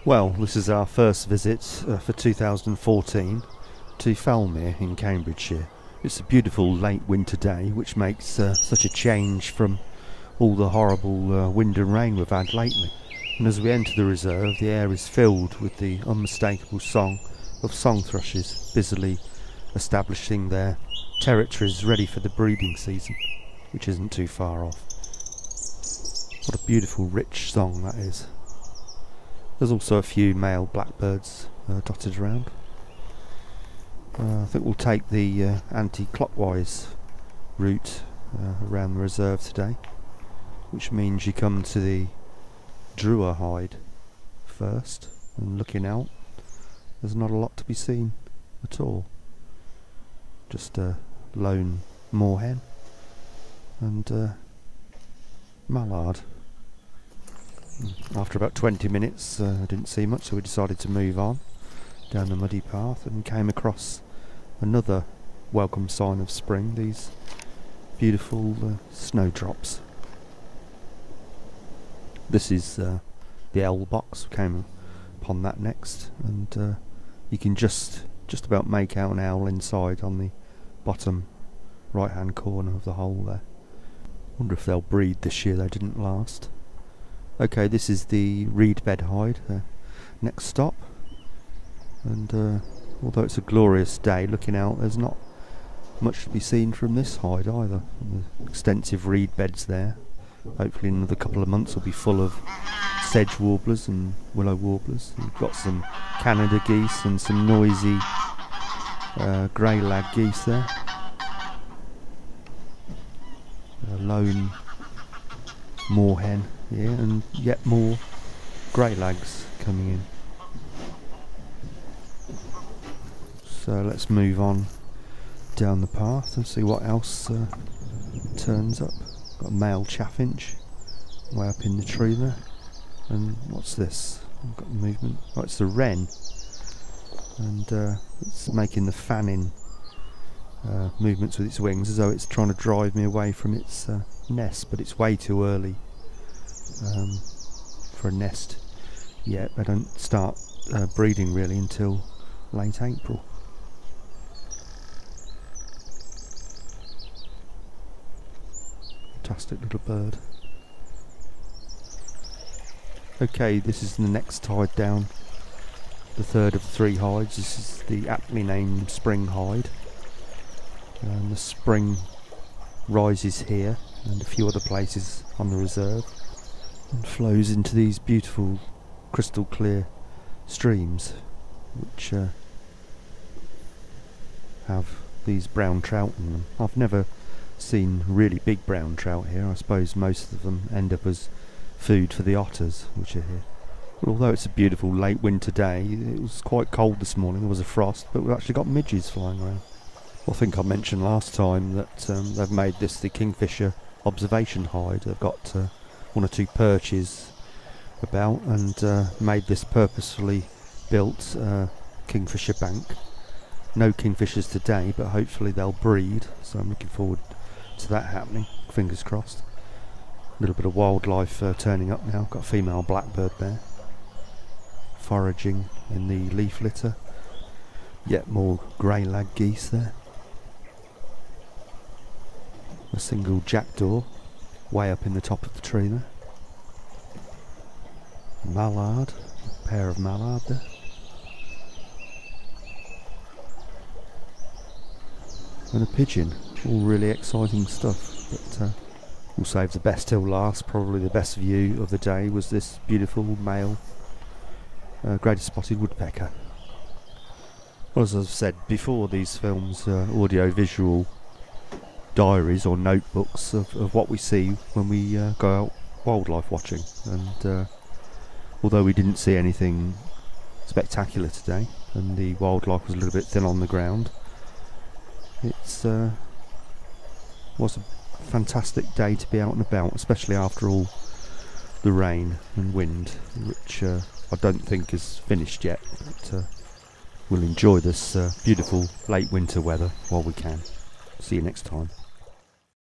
Well, this is our first visit for 2014 to Fowlmere in Cambridgeshire. It's a beautiful late winter day, which makes such a change from all the horrible wind and rain we've had lately. And as we enter the reserve, the air is filled with the unmistakable song of song thrushes busily establishing their territories ready for the breeding season, which isn't too far off. What a beautiful, rich song that is. There's also a few male blackbirds dotted around. I think we'll take the anti-clockwise route around the reserve today, which means you come to the Drua hide first, and looking out, there's not a lot to be seen at all. Just a lone moorhen and mallard. After about 20 minutes I didn't see much, so we decided to move on down the muddy path and came across another welcome sign of spring, these beautiful snowdrops. This is the owl box. We came upon that next, and you can just about make out an owl inside on the bottom right hand corner of the hole there. Wonder if they'll breed this year. They didn't last. Okay, this is the reed bed hide, next stop, and although it's a glorious day looking out, there's not much to be seen from this hide either. The extensive reed beds there. Hopefully in another couple of months will be full of sedge warblers and willow warblers. We've got some Canada geese and some noisy grey lag geese there. A lone moorhen here, and yet more grey lags coming in. So let's move on down the path and see what else turns up. Got a male chaffinch way up in the tree there. And what's this? I've got movement. Oh, it's the wren, and it's making the fanning movements with its wings as though it's trying to drive me away from its nest, but it's way too early for a nest yet. They don't start breeding really until late April. Fantastic little bird. Okay, this is the next hide down, the third of the three hides. This is the aptly named spring hide, and the spring rises here and a few other places on the reserve and flows into these beautiful crystal clear streams, which have these brown trout in them. I've never seen really big brown trout here. I suppose most of them end up as food for the otters which are here. But although it's a beautiful late winter day, it was quite cold this morning. There was a frost, but we've actually got midges flying around. Well, I think I mentioned last time that they've made this the kingfisher observation hide. They've got one or two perches about, and made this purposefully built kingfisher bank. No kingfishers today, but hopefully they'll breed, so I'm looking forward to that happening, fingers crossed. A little bit of wildlife turning up now. Got a female blackbird there foraging in the leaf litter. Yet more grey lag geese there. A single jackdaw way up in the top of the tree there. Mallard, a pair of mallard there. And a pigeon. All really exciting stuff, but we'll save the best till last. Probably the best view of the day was this beautiful male greater spotted woodpecker. Well, as I've said before, these films are audio-visual diaries or notebooks of what we see when we go out wildlife watching, and although we didn't see anything spectacular today and the wildlife was a little bit thin on the ground, it's was a fantastic day to be out and about, especially after all the rain and wind, which I don't think is finished yet, but we'll enjoy this beautiful late winter weather while we can. See you next time.